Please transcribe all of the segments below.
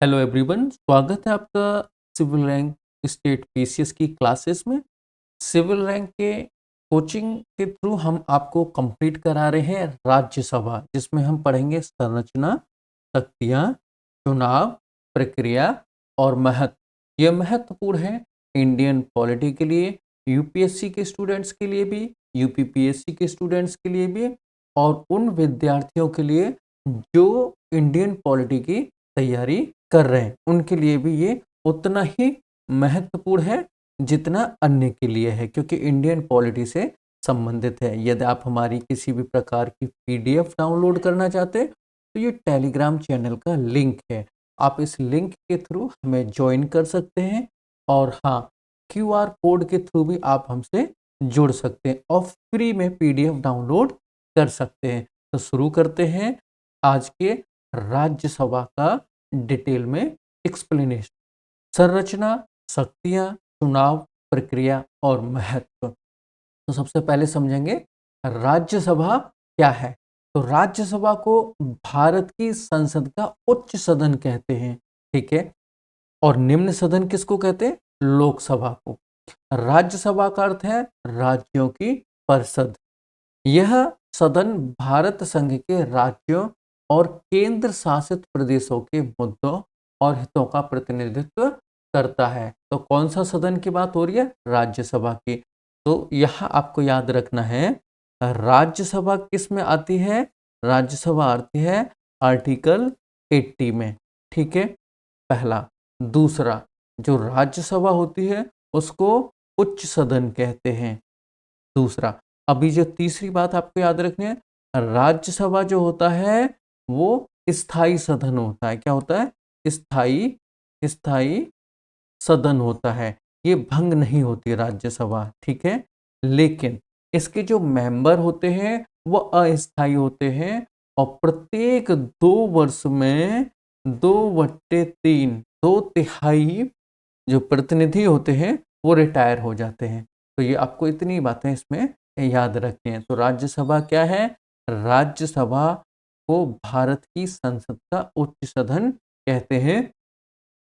Hello everyone, स्वागत है आपका सिविल रैंक स्टेट पीसीएस की क्लासेस में। सिविल रैंक के कोचिंग के थ्रू हम आपको कंप्लीट करा रहे हैं राज्यसभा, जिसमें हम पढ़ेंगे संरचना, शक्तियाँ, चुनाव, प्रक्रिया और महत्व। यह महत्वपूर्ण है इंडियन पॉलिटी के लिए, यूपीएससी के स्टूडेंट्स के लिए भी, यूपीपीएससी के स्टूडेंट्स के लिए भी, और उन विद्यार्थियों के लिए जो इंडियन पॉलिटी की तैयारी कर रहे हैं, उनके लिए भी ये उतना ही महत्वपूर्ण है जितना अन्य के लिए है, क्योंकि इंडियन पॉलिटी से संबंधित है। यदि आप हमारी किसी भी प्रकार की पीडीएफ डाउनलोड करना चाहते हैं तो ये टेलीग्राम चैनल का लिंक है, आप इस लिंक के थ्रू हमें ज्वाइन कर सकते हैं। और हाँ, क्यूआर कोड के थ्रू भी आप हमसे जुड़ सकते हैं और फ्री में पीडीएफ डाउनलोड कर सकते हैं। तो शुरू करते हैं आज के राज्यसभा का डिटेल में एक्सप्लेनेशन। संरचना, शक्तियाँ, चुनाव, प्रक्रिया और महत्व। तो सबसे पहले समझेंगे राज्यसभा क्या है। तो राज्यसभा को भारत की संसद का उच्च सदन कहते हैं, ठीक है। और निम्न सदन किसको कहते हैं? लोकसभा को। राज्यसभा का अर्थ है राज्यों की परिषद। यह सदन भारत संघ के राज्यों और केंद्र शासित प्रदेशों के मुद्दों और हितों का प्रतिनिधित्व करता है। तो कौन सा सदन की बात हो रही है? राज्यसभा की। तो यहाँ आपको याद रखना है, राज्यसभा किस में आती है? राज्यसभा आती है आर्टिकल 80 में, ठीक है, पहला। दूसरा, जो राज्यसभा होती है उसको उच्च सदन कहते हैं, दूसरा। अभी जो तीसरी बात आपको याद रखनी है, राज्यसभा जो होता है वो स्थायी सदन होता है। क्या होता है? स्थायी स्थायी सदन होता है। ये भंग नहीं होती राज्यसभा, ठीक है। लेकिन इसके जो मेंबर होते हैं वो अस्थायी होते हैं और प्रत्येक 2 वर्ष में 2/3, 2/3 जो प्रतिनिधि होते हैं वो रिटायर हो जाते हैं। तो ये आपको इतनी बातें इसमें याद रखनी है। तो राज्यसभा क्या है? राज्यसभा को भारत की संसद का उच्च सदन कहते हैं।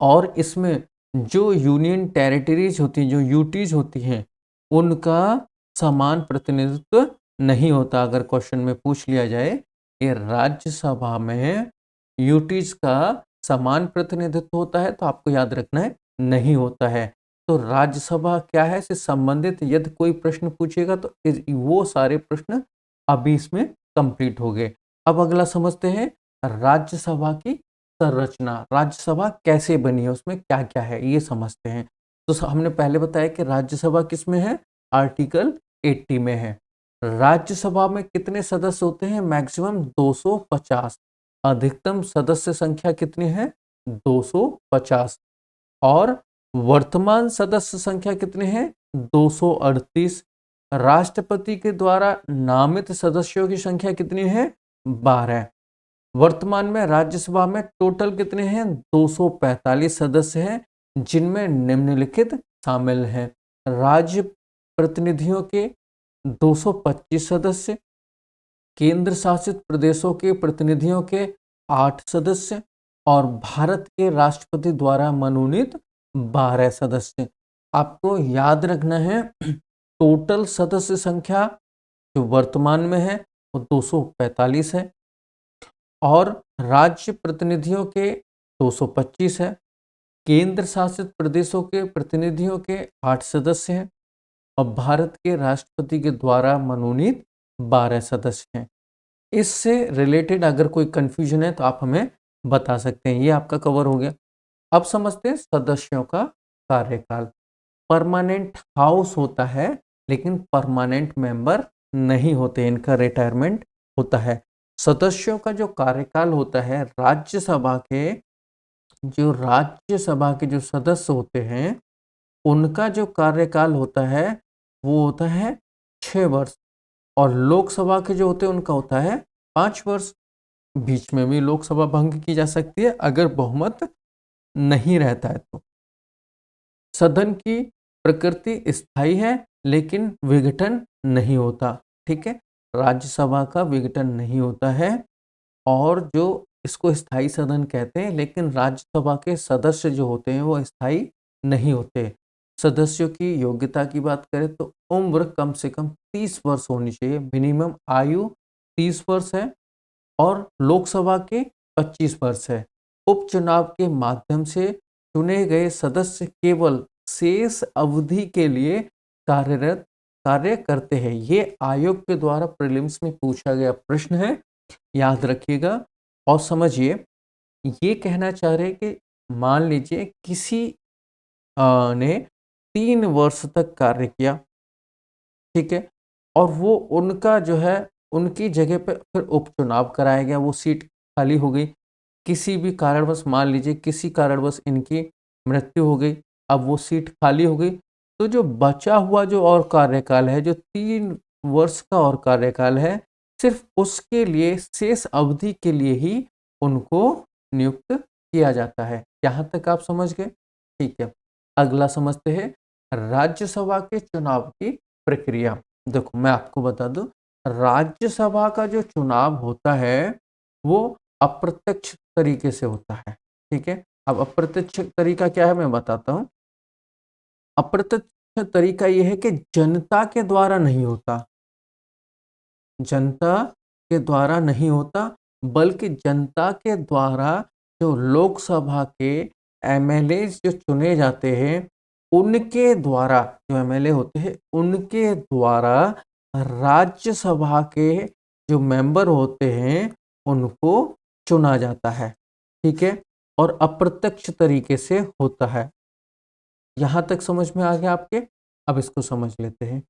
और इसमें जो यूनियन टेरिटरीज होती हैं, जो यूटीज होती हैं, उनका समान प्रतिनिधित्व नहीं होता। अगर क्वेश्चन में पूछ लिया जाए कि राज्यसभा में यूटीज का समान प्रतिनिधित्व होता है, तो आपको याद रखना है नहीं होता है। तो राज्यसभा क्या है से संबंधित यदि कोई प्रश्न पूछेगा तो वो सारे प्रश्न अभी इसमें कंप्लीट हो गए। अब अगला समझते हैं राज्यसभा की संरचना। राज्यसभा कैसे बनी है, उसमें क्या क्या है, ये समझते हैं। तो हमने पहले बताया कि राज्यसभा किस में है? आर्टिकल 80 में है। राज्यसभा में कितने सदस्य होते हैं? मैक्सिमम 250। अधिकतम सदस्य संख्या कितनी है? 250। और वर्तमान सदस्य संख्या कितने हैं? 238। राष्ट्रपति के द्वारा नामित सदस्यों की संख्या कितनी है? 12। वर्तमान में राज्यसभा में टोटल कितने हैं? 245 सदस्य हैं, जिनमें निम्नलिखित शामिल हैं। राज्य प्रतिनिधियों के 225 सदस्य, केंद्र शासित प्रदेशों के प्रतिनिधियों के 8 सदस्य और भारत के राष्ट्रपति द्वारा मनोनीत 12 सदस्य। आपको याद रखना है टोटल सदस्य संख्या जो वर्तमान में है वो 245 है और राज्य प्रतिनिधियों के 225 है। केंद्र शासित प्रदेशों के प्रतिनिधियों के 8 सदस्य हैं और भारत के राष्ट्रपति के द्वारा मनोनीत 12 सदस्य हैं। इससे रिलेटेड अगर कोई कंफ्यूजन है तो आप हमें बता सकते हैं। ये आपका कवर हो गया। अब समझते हैं सदस्यों का कार्यकाल। परमानेंट हाउस होता है लेकिन परमानेंट मेंबर नहीं होते, इनका रिटायरमेंट होता है। सदस्यों का जो कार्यकाल होता है, राज्यसभा के जो सदस्य होते हैं उनका जो कार्यकाल होता है वो होता है 6 वर्ष और लोकसभा के जो होते हैं उनका होता है 5 वर्ष। बीच में भी लोकसभा भंग की जा सकती है अगर बहुमत नहीं रहता है तो। सदन की प्रकृति स्थायी है लेकिन विघटन नहीं होता, ठीक है। राज्यसभा का विघटन नहीं होता है और जो इसको स्थायी सदन कहते हैं, लेकिन राज्यसभा के सदस्य जो होते हैं वो स्थायी नहीं होते। सदस्यों की योग्यता की बात करें तो उम्र कम से कम 30 वर्ष होनी चाहिए, मिनिमम आयु 30 वर्ष है और लोकसभा के 25 वर्ष है। उपचुनाव के माध्यम से चुने गए सदस्य केवल शेष अवधि के लिए कार्य करते हैं। ये आयोग के द्वारा प्रीलिम्स में पूछा गया प्रश्न है, याद रखिएगा और समझिए। ये कहना चाह रहे हैं कि मान लीजिए किसी ने 3 वर्ष तक कार्य किया, ठीक है? और वो उनका जो है उनकी जगह पे फिर उपचुनाव कराया गया, वो सीट खाली हो गई। किसी भी कारणवश मान लीजिए किसी कारणवश इनकी मृत्यु हो गई, अब वो सीट खाली हो गई, तो जो बचा हुआ जो और कार्यकाल है, जो 3 वर्ष का और कार्यकाल है, सिर्फ उसके लिए शेष अवधि के लिए ही उनको नियुक्त किया जाता है। यहाँ तक आप समझ गए? ठीक है। अगला समझते हैं राज्यसभा के चुनाव की प्रक्रिया। देखो मैं आपको बता दूं, राज्यसभा का जो चुनाव होता है वो अप्रत्यक्ष तरीके से होता है, ठीक है। अब अप्रत्यक्ष तरीका क्या है मैं बताता हूँ। अप्रत्यक्ष तरीका ये है कि जनता के द्वारा नहीं होता, जनता के द्वारा नहीं होता, बल्कि जनता के द्वारा जो लोकसभा के एमएलए जो चुने जाते हैं उनके द्वारा, जो एमएलए होते हैं उनके द्वारा राज्यसभा के जो मेंबर होते हैं उनको चुना जाता है, ठीक है। और अप्रत्यक्ष तरीके से होता है। यहाँ तक समझ में आ गया आपके? अब इसको समझ लेते हैं।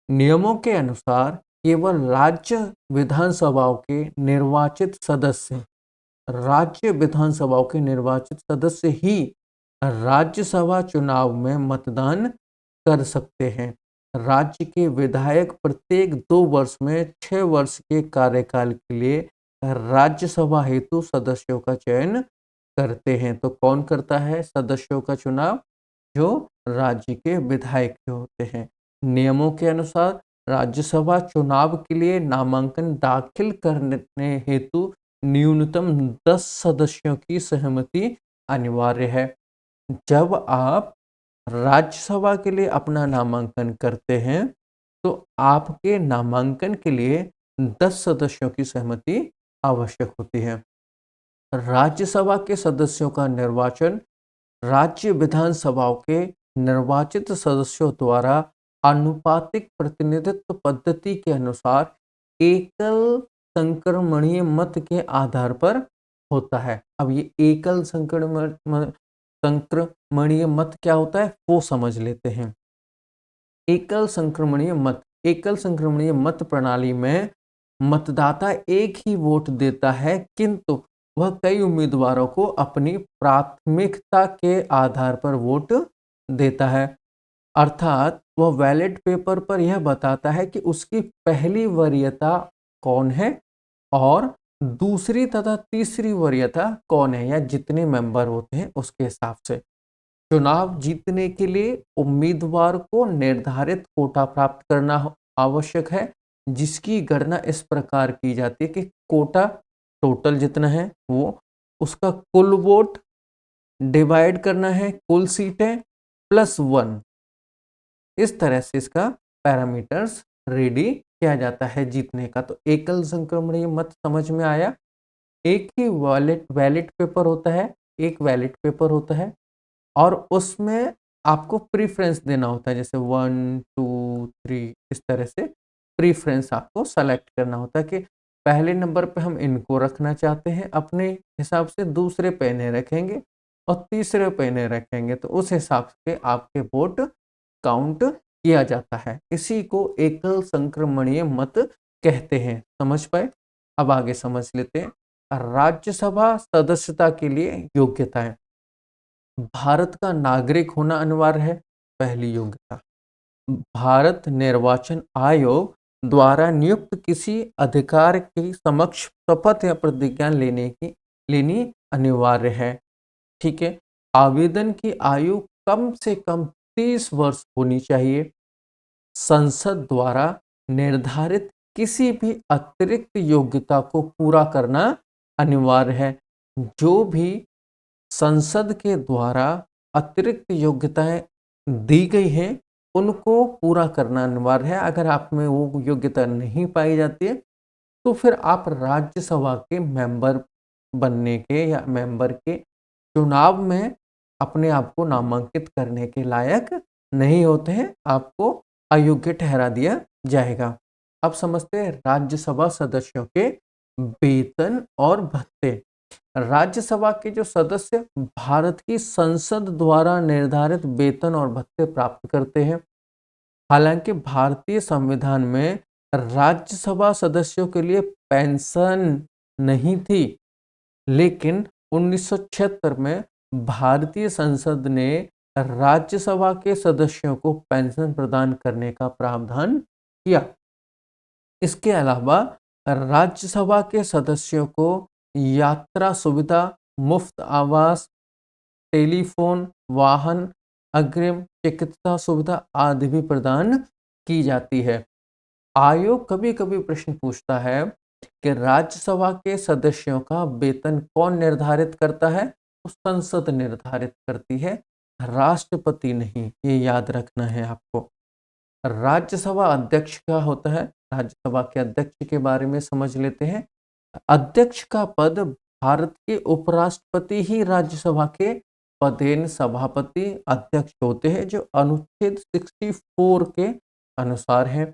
नियमों के अनुसार केवल राज्य विधानसभाओं के निर्वाचित सदस्य, राज्य विधानसभाओं के निर्वाचित सदस्य ही राज्यसभा चुनाव में मतदान कर सकते हैं। राज्य के विधायक प्रत्येक 2 वर्ष में 6 वर्ष के कार्यकाल के लिए राज्यसभा हेतु सदस्यों का चयन करते हैं। तो कौन करता है सदस्यों का चुनाव? जो राज्य के विधायक जो होते हैं। नियमों के अनुसार राज्यसभा चुनाव के लिए नामांकन दाखिल करने हेतु न्यूनतम 10 सदस्यों की सहमति अनिवार्य है। जब आप राज्यसभा के लिए अपना नामांकन करते हैं तो आपके नामांकन के लिए 10 सदस्यों की सहमति आवश्यक होती है। राज्यसभा के सदस्यों का निर्वाचन राज्य विधानसभाओं के निर्वाचित सदस्यों द्वारा आनुपातिक प्रतिनिधित्व पद्धति के अनुसार एकल संक्रमणीय मत के आधार पर होता है। अब ये एकल संक्रमणीय मत क्या होता है वो समझ लेते हैं। एकल संक्रमणीय मत प्रणाली में मतदाता एक ही वोट देता है, किंतु वह कई उम्मीदवारों को अपनी प्राथमिकता के आधार पर वोट देता है। अर्थात वह बैलेट पेपर पर यह बताता है कि उसकी पहली वरीयता कौन है और दूसरी तथा तीसरी वरीयता कौन है, या जितने मेंबर होते हैं उसके हिसाब से। चुनाव जीतने के लिए उम्मीदवार को निर्धारित कोटा प्राप्त करना आवश्यक है, जिसकी गणना इस प्रकार की जाती है कि कोटा टोटल जितना है वो उसका कुल वोट डिवाइड करना है कुल सीटें +1। इस तरह से इसका पैरामीटर्स रेडी किया जाता है जीतने का। तो एकल संक्रमणीय मत समझ में आया। एक ही वैलिड पेपर होता है, एक वैलिड पेपर होता है और उसमें आपको प्रीफ्रेंस देना होता है, जैसे 1 2 3 इस तरह से प्रीफ्रेंस आपको सेलेक्ट करना होता है कि पहले नंबर पे हम इनको रखना चाहते हैं अपने हिसाब से, दूसरे पे इन्हें रखेंगे और तीसरे पे इन्हें रखेंगे। तो उस हिसाब से आपके वोट काउंट किया जाता है। इसी को एकल संक्रमणीय मत कहते हैं। समझ पाए? अब आगे समझ लेते हैं राज्यसभा सदस्यता के लिए योग्यताएं। भारत का नागरिक होना अनिवार्य है, पहली योग्यता। भारत निर्वाचन आयोग द्वारा नियुक्त किसी अधिकार के समक्ष शपथ या प्रतिज्ञा लेनी अनिवार्य है, ठीक है। आवेदन की आयु कम से कम 30 वर्ष होनी चाहिए। संसद द्वारा निर्धारित किसी भी अतिरिक्त योग्यता को पूरा करना अनिवार्य है। जो भी संसद के द्वारा अतिरिक्त योग्यताएं दी गई हैं, उनको पूरा करना अनिवार्य है। अगर आप में वो योग्यता नहीं पाई जाती है, तो फिर आप राज्यसभा के मेंबर बनने के या मेंबर के चुनाव में अपने आप को नामांकित करने के लायक नहीं होते हैं, आपको अयोग्य ठहरा दिया जाएगा। अब समझते हैं राज्यसभा सदस्यों के वेतन और भत्ते। राज्यसभा के जो सदस्य भारत की संसद द्वारा निर्धारित वेतन और भत्ते प्राप्त करते हैं। हालांकि भारतीय संविधान में राज्यसभा सदस्यों के लिए पेंशन नहीं थी, लेकिन 1976 में भारतीय संसद ने राज्यसभा के सदस्यों को पेंशन प्रदान करने का प्रावधान किया। इसके अलावा राज्यसभा के सदस्यों को यात्रा सुविधा, मुफ्त आवास, टेलीफोन, वाहन, अग्रिम चिकित्सा सुविधा आदि भी प्रदान की जाती है। आयोग कभी-कभी प्रश्न पूछता है कि राज्यसभा के सदस्यों का वेतन कौन निर्धारित करता है? तो संसद निर्धारित करती है, राष्ट्रपति नहीं। ये याद रखना है आपको। राज्यसभा अध्यक्ष क्या होता है? राज्यसभा के अध्यक्ष के बारे में समझ लेते हैं। अध्यक्ष का पद भारत के उपराष्ट्रपति ही राज्यसभा के पदेन सभापति अध्यक्ष होते हैं, जो अनुच्छेद 64 के अनुसार है।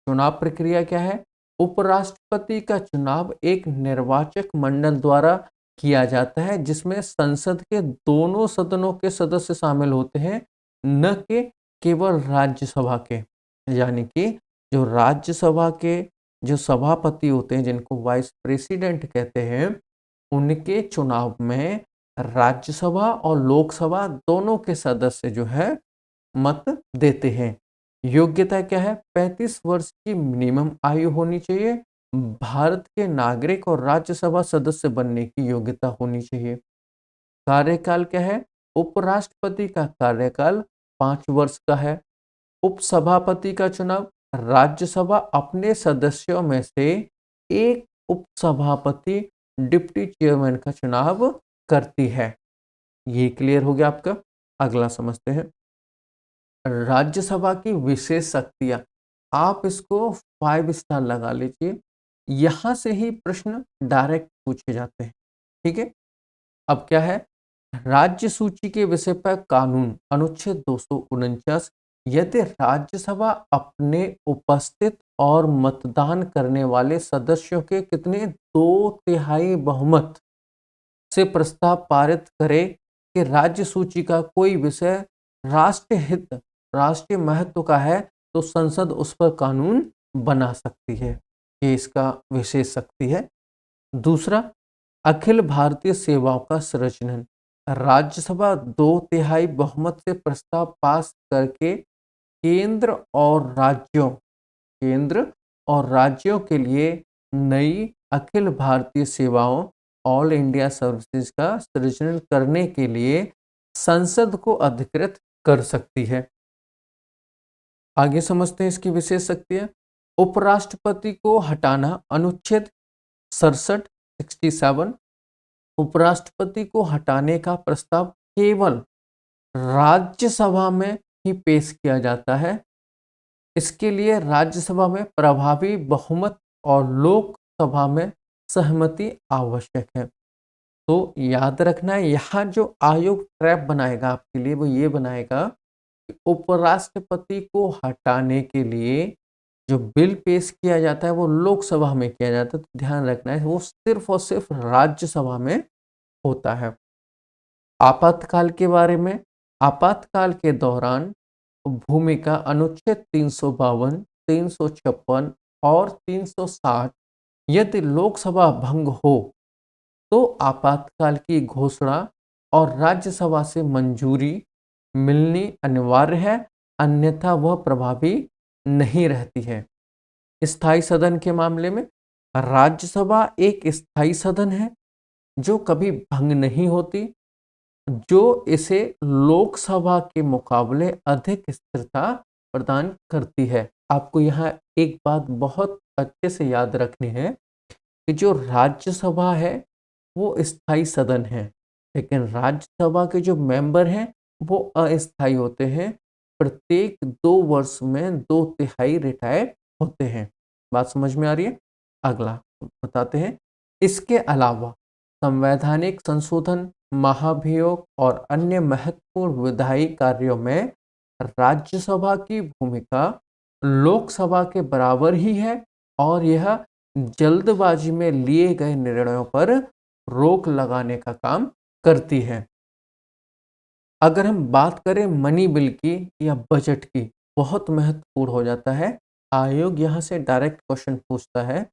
चुनाव प्रक्रिया क्या है? उपराष्ट्रपति का चुनाव एक निर्वाचक मंडल द्वारा किया जाता है, जिसमें संसद के दोनों सदनों के सदस्य शामिल होते हैं, न कि केवल राज्यसभा के। यानी कि जो राज्यसभा के जो सभापति होते हैं, जिनको वाइस प्रेसिडेंट कहते हैं, उनके चुनाव में राज्यसभा और लोकसभा दोनों के सदस्य जो है मत देते हैं। योग्यता क्या है? 35 वर्ष की मिनिमम आयु होनी चाहिए। भारत के नागरिक और राज्यसभा सदस्य बनने की योग्यता होनी चाहिए। कार्यकाल क्या है? उपराष्ट्रपति का कार्यकाल 5 वर्ष का है। उपसभापति का चुनाव, राज्यसभा अपने सदस्यों में से एक उपसभापति डिप्टी चेयरमैन का चुनाव करती है। ये क्लियर हो गया आपका। अगला समझते हैं राज्यसभा की विशेष शक्तियां। आप इसको 5 स्टार लगा लीजिए। यहां से ही प्रश्न डायरेक्ट पूछे जाते हैं। ठीक है, अब क्या है? राज्य सूची के विषय पर कानून, अनुच्छेद 249। यदि राज्यसभा अपने उपस्थित और मतदान करने वाले सदस्यों के कितने 2/3 बहुमत से प्रस्ताव पारित करे कि राज्य सूची का कोई विषय राष्ट्रीय हित, राष्ट्रीय महत्व का है, तो संसद उस पर कानून बना सकती है। ये इसका विशेष शक्ति है। दूसरा, अखिल भारतीय सेवाओं का सृजन। राज्यसभा 2/3 बहुमत से प्रस्ताव पास करके केंद्र और राज्यों के लिए नई अखिल भारतीय सेवाओं, ऑल इंडिया सर्विसेज का सृजन करने के लिए संसद को अधिकृत कर सकती है। आगे समझते हैं इसकी विशेष शक्तियां। उपराष्ट्रपति को हटाना, अनुच्छेद 67 उपराष्ट्रपति को हटाने का प्रस्ताव केवल राज्यसभा में ही पेश किया जाता है। इसके लिए राज्यसभा में प्रभावी बहुमत और लोकसभा में सहमति आवश्यक है। तो याद रखना है, यहाँ जो आयोग ट्रैप बनाएगा आपके लिए, वो ये बनाएगा कि उपराष्ट्रपति को हटाने के लिए जो बिल पेश किया जाता है वो लोकसभा में किया जाता है। तो ध्यान रखना है, वो सिर्फ और सिर्फ राज्यसभा में होता है। आपातकाल के बारे में, आपातकाल के दौरान भूमिका, अनुच्छेद 352, 356 और 360। यदि लोकसभा भंग हो तो आपातकाल की घोषणा और राज्यसभा से मंजूरी मिलनी अनिवार्य है, अन्यथा वह प्रभावी नहीं रहती है। स्थायी सदन के मामले में राज्यसभा एक स्थायी सदन है जो कभी भंग नहीं होती, जो इसे लोकसभा के मुकाबले अधिक स्थिरता प्रदान करती है। आपको यहाँ एक बात बहुत अच्छे से याद रखनी है कि जो राज्यसभा है वो स्थायी सदन है, लेकिन राज्यसभा के जो मेंबर हैं वो अस्थायी होते हैं। प्रत्येक 2 वर्ष में 2 तिहाई रिटायर होते हैं। बात समझ में आ रही है? अगला बताते हैं। इसके अलावा संवैधानिक संशोधन, महाभियोग और अन्य महत्वपूर्ण विधायी कार्यों में राज्यसभा की भूमिका लोकसभा के बराबर ही है और यह जल्दबाजी में लिए गए निर्णयों पर रोक लगाने का काम करती है। अगर हम बात करें मनी बिल की या बजट की, बहुत महत्वपूर्ण हो जाता है। आयोग यहाँ से डायरेक्ट क्वेश्चन पूछता है।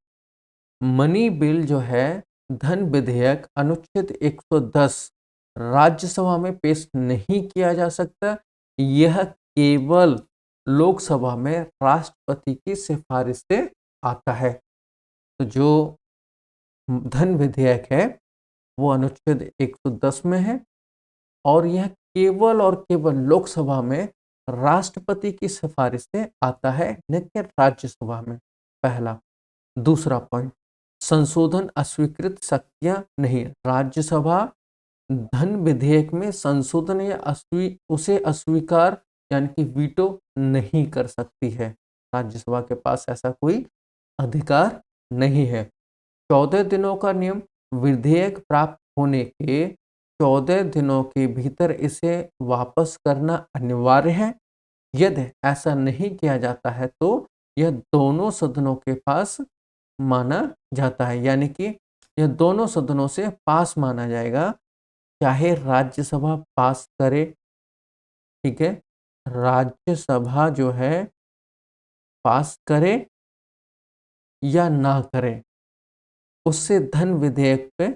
मनी बिल जो है, धन विधेयक अनुच्छेद 110 राज्यसभा में पेश नहीं किया जा सकता। यह केवल लोकसभा में राष्ट्रपति की सिफारिश से आता है। तो जो धन विधेयक है वो अनुच्छेद 110 में है और यह केवल और केवल लोकसभा में राष्ट्रपति की सिफारिश से आता है, न कि राज्यसभा में। पहला। दूसरा पॉइंट, संशोधन अस्वीकृत शक्तियां नहीं। राज्यसभा धन विधेयक में संशोधन या उसे अस्वीकार यानी कि वीटो नहीं कर सकती है। राज्यसभा के पास ऐसा कोई अधिकार नहीं है। 14 दिनों का नियम, विधेयक प्राप्त होने के 14 दिनों के भीतर इसे वापस करना अनिवार्य है। यदि ऐसा नहीं किया जाता है तो यह दोनों सदनों के पास माना जाता है, यानी कि यह दोनों सदनों से पास माना जाएगा, चाहे राज्यसभा पास करे। ठीक है, राज्यसभा जो है पास करे या ना करे, उससे धन विधेयक पे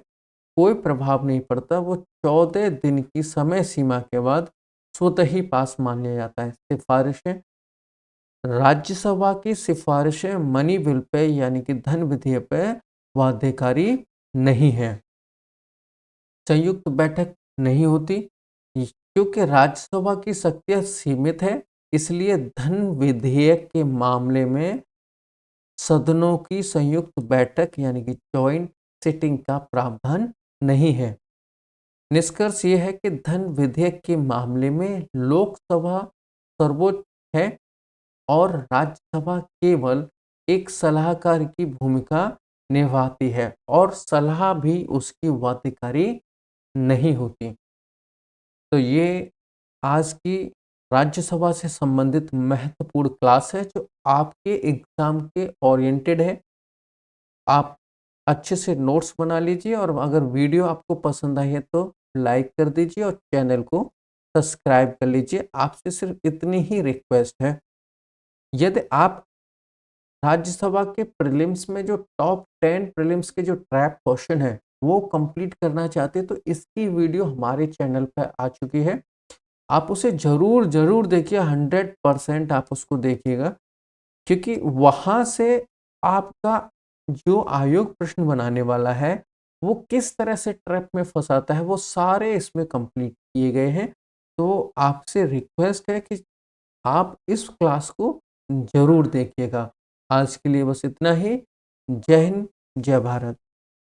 कोई प्रभाव नहीं पड़ता। वो 14 दिन की समय सीमा के बाद स्वतः ही पास मान लिया जाता है। सिफारिशें, राज्यसभा की सिफारिशें मनी बिल पे यानी कि धन विधेयक पे बाध्यकारी नहीं है। संयुक्त बैठक नहीं होती क्योंकि राज्यसभा की शक्तियां सीमित है, इसलिए धन विधेयक के मामले में सदनों की संयुक्त बैठक यानी कि जॉइंट सिटिंग का प्रावधान नहीं है। निष्कर्ष यह है कि धन विधेयक के मामले में लोकसभा सर्वोच्च है और राज्यसभा केवल एक सलाहकार की भूमिका निभाती है और सलाह भी उसकी बाध्यकारी नहीं होती। तो ये आज की राज्यसभा से संबंधित महत्वपूर्ण क्लास है जो आपके एग्जाम के ओरिएंटेड है। आप अच्छे से नोट्स बना लीजिए और अगर वीडियो आपको पसंद आई है तो लाइक कर दीजिए और चैनल को सब्सक्राइब कर लीजिए। आपसे सिर्फ इतनी ही रिक्वेस्ट है। यदि आप राज्यसभा के प्रीलिम्स में जो टॉप 10 प्रीलिम्स के जो ट्रैप क्वेश्चन है वो कंप्लीट करना चाहते हैं तो इसकी वीडियो हमारे चैनल पर आ चुकी है। आप उसे जरूर जरूर देखिए, 100% आप उसको देखिएगा, क्योंकि वहां से आपका जो आयोग प्रश्न बनाने वाला है वो किस तरह से ट्रैप में फंसाता है वो सारे इसमें कंप्लीट किए गए हैं। तो आपसे रिक्वेस्ट है कि आप इस क्लास को जरूर देखिएगा। आज के लिए बस इतना ही। जय हिंद, जय भारत।